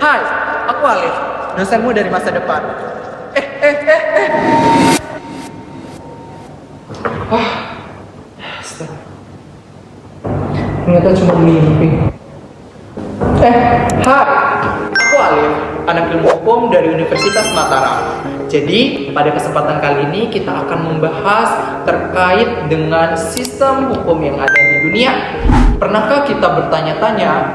Hai, aku Alif, dosenmu dari masa depan. Astaga. Ternyata cuma mimpi. Hai, aku Alif, anak ilmu hukum dari Universitas Mataram. Jadi, pada kesempatan kali ini kita akan membahas terkait dengan sistem hukum yang ada di dunia. Pernahkah kita bertanya-tanya,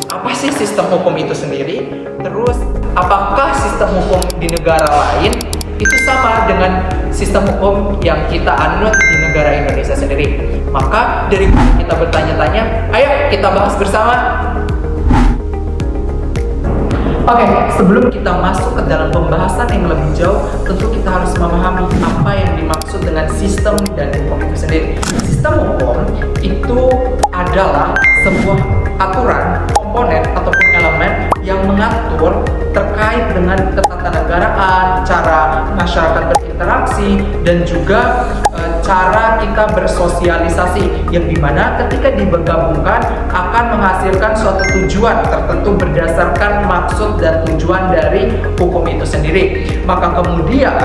apa sih sistem hukum itu sendiri? Terus, apakah sistem hukum di negara lain itu sama dengan sistem hukum yang kita anut di negara Indonesia sendiri? Maka, dari kita bertanya-tanya, ayo kita bahas bersama. Oke, sebelum kita masuk ke dalam pembahasan yang lebih jauh, tentu kita harus memahami apa yang dimaksud dengan sistem dan hukum itu sendiri. Sistem hukum itu adalah sebuah aturan, komponen, ataupun elemen yang mengatur terkait dengan ketatanegaraan, cara masyarakat berinteraksi, dan juga cara kita bersosialisasi, yang dimana ketika digabungkan akan menghasilkan suatu tujuan tertentu berdasarkan maksud dan tujuan dari hukum itu sendiri. Maka kemudian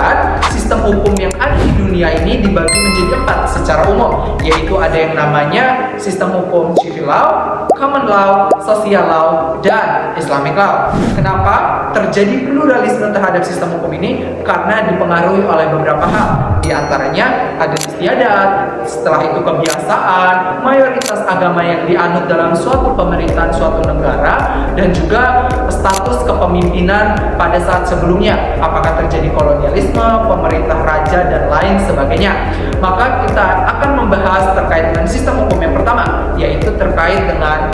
sistem hukum yang ada di dunia ini dibagi menjadi 4 secara umum, yaitu ada yang namanya sistem hukum civil law, common law, social law, dan Islamic law. Kenapa terjadi pluralisme terhadap sistem hukum ini? Karena dipengaruhi oleh beberapa hal. Di antaranya ada istiadat, setelah itu kebiasaan, mayoritas agama yang dianut dalam suatu pemerintahan suatu negara, dan juga status kepemimpinan pada saat sebelumnya, apakah terjadi kolonialisme, pemerintah raja, dan lain sebagainya. Maka kita akan membahas terkait dengan sistem hukum yang pertama, yaitu terkait dengan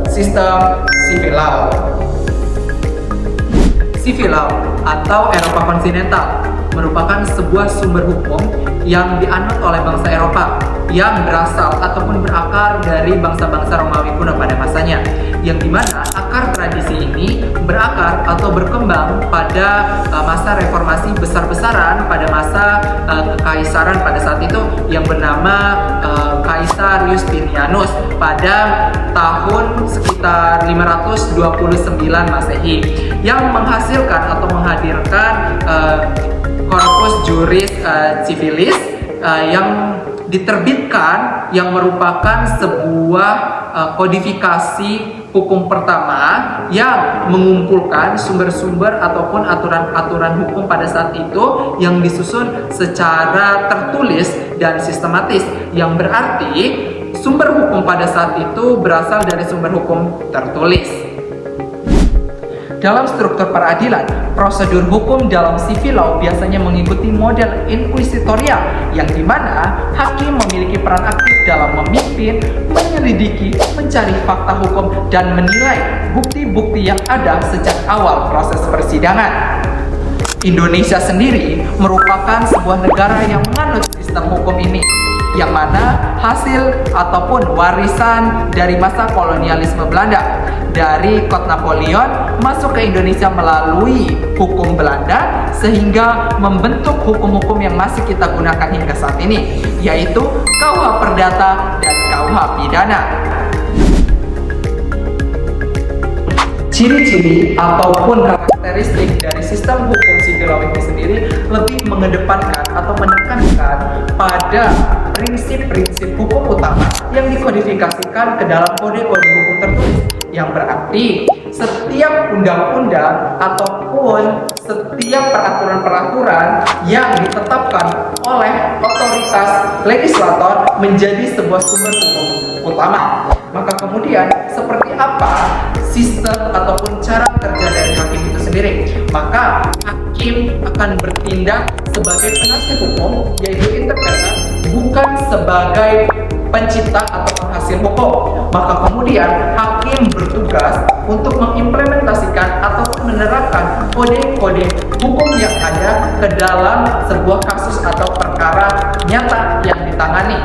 sistem civil law. Civil law atau Eropa kontinental merupakan sebuah sumber hukum yang dianut oleh bangsa Eropa yang berasal ataupun berakar dari bangsa-bangsa Romawi kuno pada masanya, yang dimana akar tradisi ini berakar atau berkembang pada masa reformasi besar-besaran, pada masa kekaisaran pada saat itu yang bernama Kaisar Justinianus pada tahun sekitar 529 Masehi, yang menghasilkan atau menghadirkan Corpus Juris Civilis yang diterbitkan, yang merupakan sebuah kodifikasi hukum pertama yang mengumpulkan sumber-sumber ataupun aturan-aturan hukum pada saat itu yang disusun secara tertulis dan sistematis, yang berarti sumber hukum pada saat itu berasal dari sumber hukum tertulis. Dalam struktur peradilan, prosedur hukum dalam civil law biasanya mengikuti model inquisitorial, yang dimana hakim memiliki peran aktif dalam memimpin, menyelidiki, mencari fakta hukum, dan menilai bukti-bukti yang ada sejak awal proses persidangan. Indonesia sendiri merupakan sebuah negara yang menganut sistem hukum ini, yang mana hasil ataupun warisan dari masa kolonialisme Belanda. Dari Kod Napoleon masuk ke Indonesia melalui hukum Belanda, sehingga membentuk hukum-hukum yang masih kita gunakan hingga saat ini, yaitu KUH Perdata dan KUH Pidana. Ciri-ciri ataupun karakteristik dari sistem hukum civil law ini sendiri lebih mengedepankan atau menekankan pada prinsip-prinsip hukum utama yang dikodifikasikan ke dalam kode-kode hukum tertulis, yang berarti setiap undang-undang ataupun setiap peraturan-peraturan yang ditetapkan oleh otoritas legislator menjadi sebuah sumber hukum utama. Maka kemudian seperti apa sistem ataupun cara kerja dari hakim itu sendiri? Maka hakim akan bertindak sebagai penasihat hukum, yaitu interpreter, bukan sebagai pencipta atau penghasil hukum. Maka kemudian hakim bertugas untuk mengimplementasikan ataupun menerapkan kode-kode hukum yang ada ke dalam sebuah kasus atau perkara nyata yang ditangani.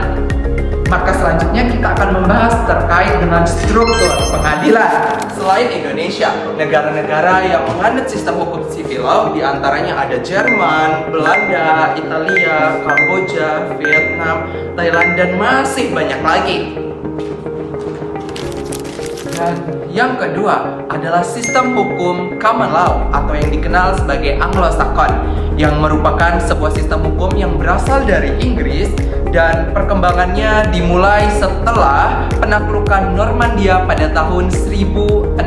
Maka selanjutnya kita akan membahas terkait dengan struktur pengadilan. Selain Indonesia, negara-negara yang menganut sistem hukum civil law diantaranya ada Jerman, Belanda, Italia, Kamboja, Vietnam, Thailand, dan masih banyak lagi. Dan yang kedua adalah sistem hukum common law atau yang dikenal sebagai Anglo-Saxon, yang merupakan sebuah sistem hukum yang berasal dari Inggris dan perkembangannya dimulai setelah penaklukan Normandia pada tahun 1066.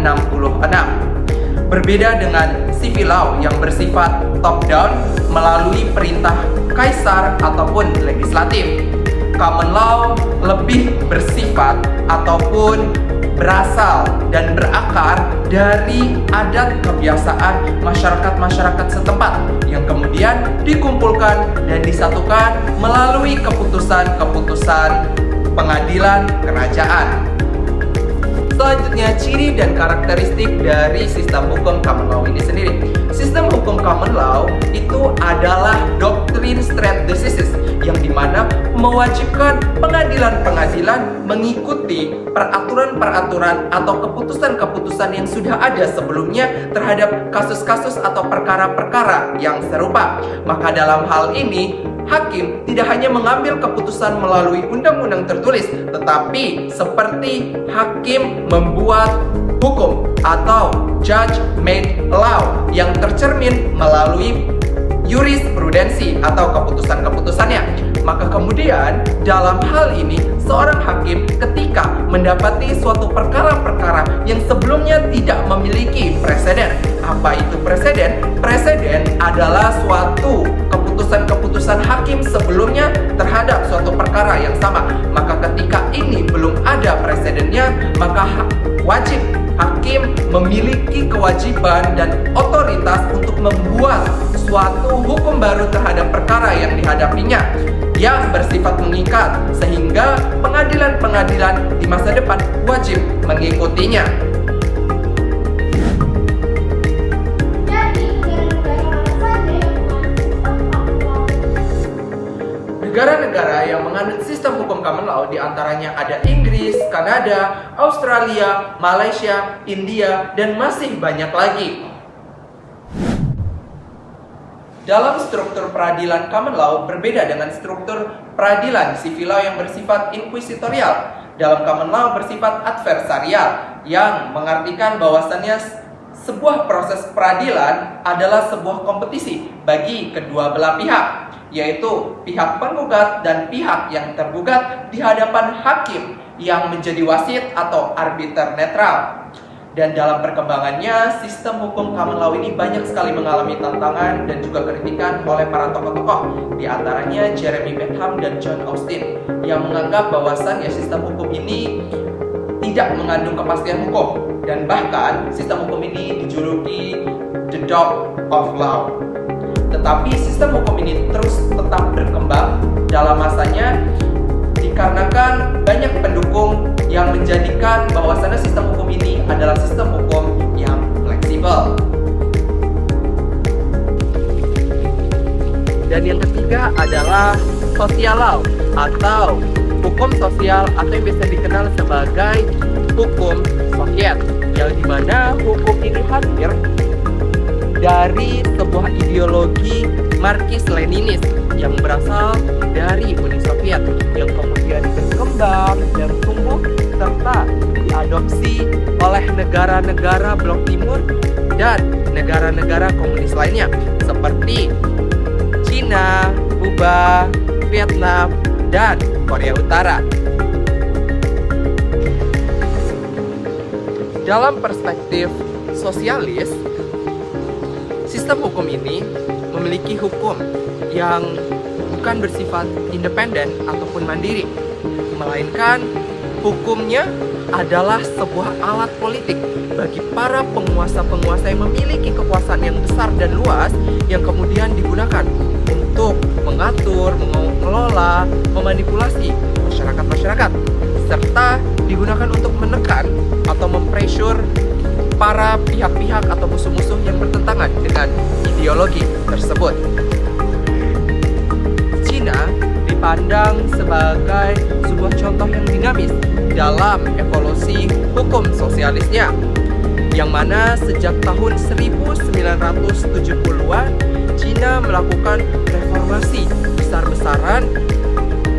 Berbeda dengan civil law yang bersifat top down melalui perintah kaisar ataupun legislatif, common law lebih bersifat ataupun berasal dan berakar dari adat kebiasaan masyarakat-masyarakat setempat yang kemudian dikumpulkan dan disatukan melalui keputusan-keputusan pengadilan kerajaan. Selanjutnya, ciri dan karakteristik dari sistem hukum common law ini sendiri. Sistem hukum common law itu adalah doktrin straight decisis, yang dimana mewajibkan pengadilan-pengadilan mengikuti peraturan-peraturan atau keputusan-keputusan yang sudah ada sebelumnya terhadap kasus-kasus atau perkara-perkara yang serupa. Maka dalam hal ini, hakim tidak hanya mengambil keputusan melalui undang-undang tertulis, tetapi seperti hakim membuat hukum atau judge made law yang tercermin melalui jurisprudensi atau keputusan-keputusannya. Maka kemudian dalam hal ini seorang hakim ketika mendapati suatu perkara-perkara yang sebelumnya tidak memiliki preseden. Apa itu preseden? Preseden adalah suatu keputusan-keputusan hakim sebelumnya terhadap suatu perkara yang sama. Maka ketika ini belum ada presidennya, maka wajib hakim memiliki kewajiban dan otoritas untuk membuat suatu hukum baru terhadap perkara yang dihadapinya yang bersifat mengikat, sehingga pengadilan-pengadilan di masa depan wajib mengikutinya. Negara-negara yang menganut sistem hukum common law diantaranya ada Inggris, Kanada, Australia, Malaysia, India, dan masih banyak lagi. Dalam struktur peradilan common law berbeda dengan struktur peradilan civil law yang bersifat inquisitorial. Dalam common law bersifat adversarial, yang mengartikan bahwasannya sebuah proses peradilan adalah sebuah kompetisi bagi kedua belah pihak, yaitu pihak penggugat dan pihak yang tergugat di hadapan hakim yang menjadi wasit atau arbiter netral. Dan dalam perkembangannya, sistem hukum common law ini banyak sekali mengalami tantangan dan juga kritikan oleh para tokoh-tokoh, di antaranya Jeremy Bentham dan John Austin, yang menganggap bahwasannya sistem hukum ini tidak mengandung kepastian hukum, dan bahkan sistem hukum ini dijuluki the dog of law. Tetapi sistem hukum ini terus tetap berkembang dalam masanya dikarenakan banyak pendukung yang menjadikan bahwasannya sistem hukum ini adalah sistem hukum yang fleksibel. Dan yang ketiga adalah social law atau hukum sosial, atau yang biasa dikenal sebagai hukum Soviet, yang dimana hukum ini hadir dari sebuah ideologi Marxis-Leninis yang berasal dari Uni Soviet, yang kemudian berkembang dan tumbuh serta diadopsi oleh negara-negara blok timur dan negara-negara komunis lainnya seperti Cina, Kuba, Vietnam, dan Korea Utara. Dalam perspektif sosialis, sistem hukum ini memiliki hukum yang bukan bersifat independen ataupun mandiri, melainkan hukumnya adalah sebuah alat politik bagi para penguasa-penguasa yang memiliki kekuasaan yang besar dan luas, yang kemudian digunakan untuk mengatur, mengelola, memanipulasi masyarakat-masyarakat, serta digunakan untuk menekan atau mempressure para pihak-pihak atau musuh-musuh yang bertentangan dengan ideologi tersebut. Cina dipandang sebagai sebuah contoh yang dinamis dalam evolusi hukum sosialisnya, yang mana sejak tahun 1970-an Cina melakukan reformasi besar-besaran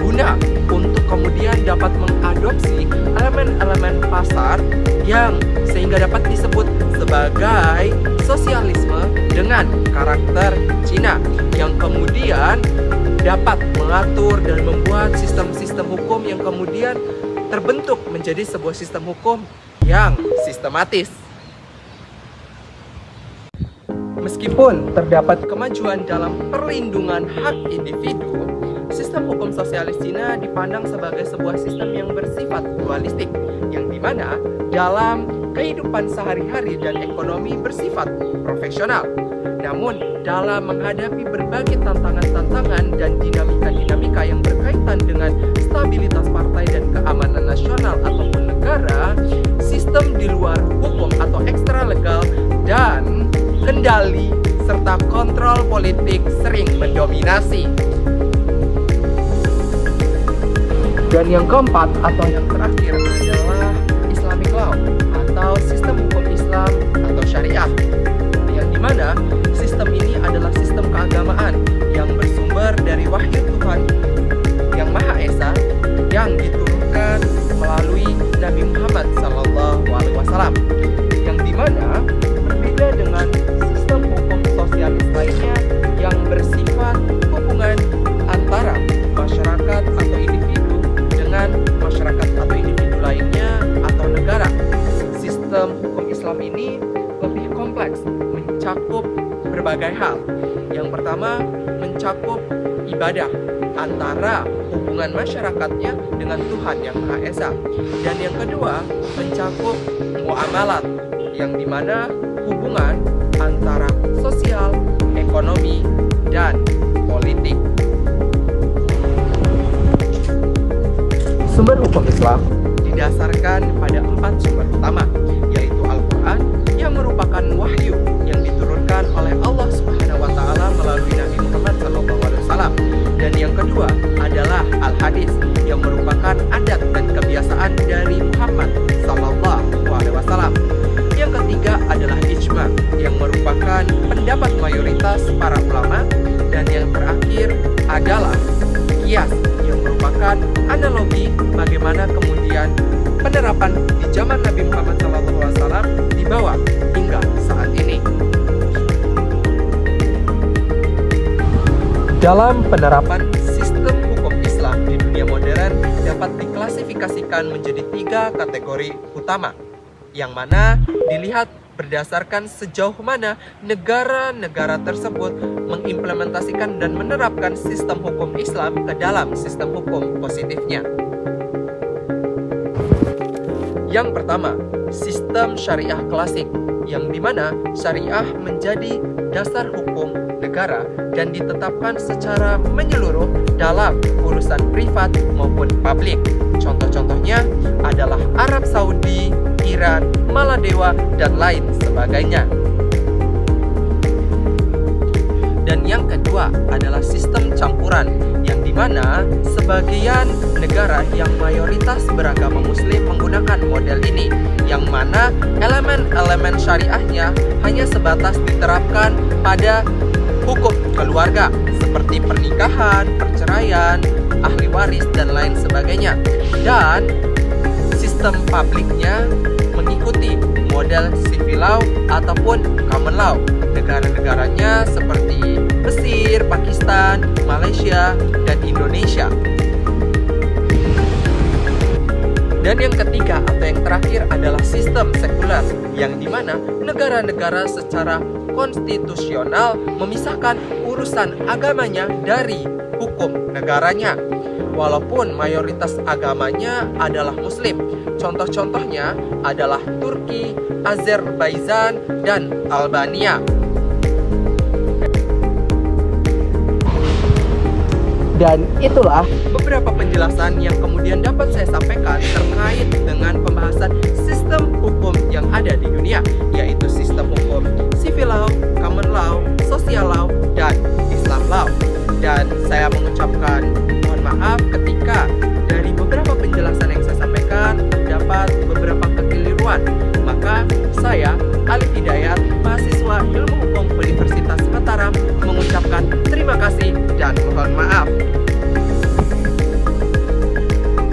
guna Cina untuk kemudian dapat mengadopsi elemen-elemen pasar yang sehingga dapat disebut sebagai sosialisme dengan karakter Cina yang kemudian dapat mengatur dan membuat sistem-sistem hukum yang kemudian terbentuk menjadi sebuah sistem hukum yang sistematis. Meskipun terdapat kemajuan dalam perlindungan hak individu, sistem hukum sosialis Cina dipandang sebagai sebuah sistem yang bersifat dualistik, yang dimana dalam kehidupan sehari-hari dan ekonomi bersifat profesional. Namun, dalam menghadapi berbagai tantangan-tantangan dan dinamika-dinamika yang berkaitan dengan stabilitas partai dan keamanan nasional ataupun negara, sistem di luar hukum atau ekstra legal dan kendali serta kontrol politik sering mendominasi. Dan yang keempat atau yang terakhir adalah Islamic law atau sistem hukum Islam atau syariah, yang dimana sistem ini adalah sistem keagamaan yang bersumber dari wahyu Tuhan yang Maha Esa yang diturunkan melalui Nabi Muhammad SAW, yang dimana berbeda dengan sistem hukum sosialis lainnya yang bersifat hubungan antara masyarakat atau individu dengan masyarakat atau individu lainnya atau negara. Sistem hukum Islam ini lebih kompleks, mencakup berbagai hal. Yang pertama, mencakup ibadah antara hubungan masyarakatnya dengan Tuhan yang Maha Esa. Dan yang kedua, mencakup muamalat, yang dimana hubungan antara sosial, ekonomi, dan politik. Sumber hukum Islam didasarkan pada 4 sumber utama, yaitu Al-Quran yang merupakan wahyu yang diturunkan oleh Allah Subhanahu wa Ta'ala melalui Nabi Muhammad SAW. Dan yang kedua adalah Al-Hadis yang merupakan adat dan kebiasaan dari Muhammad SAW. Yang ketiga adalah ijma yang merupakan pendapat mayoritas para ulama. Dan yang terakhir adalah qiyas yang merupakan analogi bagaimana kemudian penerapan di zaman Nabi Muhammad SAW dibawa hingga saat ini. Dalam penerapan sistem hukum Islam di dunia modern dapat diklasifikasikan menjadi 3 kategori utama, yang mana dilihat berdasarkan sejauh mana negara-negara tersebut mengimplementasikan dan menerapkan sistem hukum Islam ke dalam sistem hukum positifnya. Yang pertama, sistem syariah klasik, yang dimana syariah menjadi dasar hukum negara dan ditetapkan secara menyeluruh dalam urusan privat maupun publik. Contoh-contohnya adalah Arab Saudi, Iran, Maladewa, dan lain sebagainya. Dan yang kedua adalah sistem campuran, yang dimana sebagian negara yang mayoritas beragama muslim menggunakan model ini, yang mana elemen-elemen syariahnya hanya sebatas diterapkan pada hukum keluarga seperti pernikahan, perceraian, ahli waris, dan lain sebagainya. Dan sistem publiknya mengikuti model civil law ataupun common law. Negara-negaranya seperti Mesir, Pakistan, Malaysia, dan Indonesia. Dan yang ketiga atau yang terakhir adalah sistem sekuler, yang dimana negara-negara secara konstitusional memisahkan urusan agamanya dari hukum negaranya, walaupun mayoritas agamanya adalah muslim. Contoh-contohnya adalah Turki, Azerbaijan, dan Albania. Dan itulah beberapa penjelasan yang kemudian dapat saya sampaikan terkait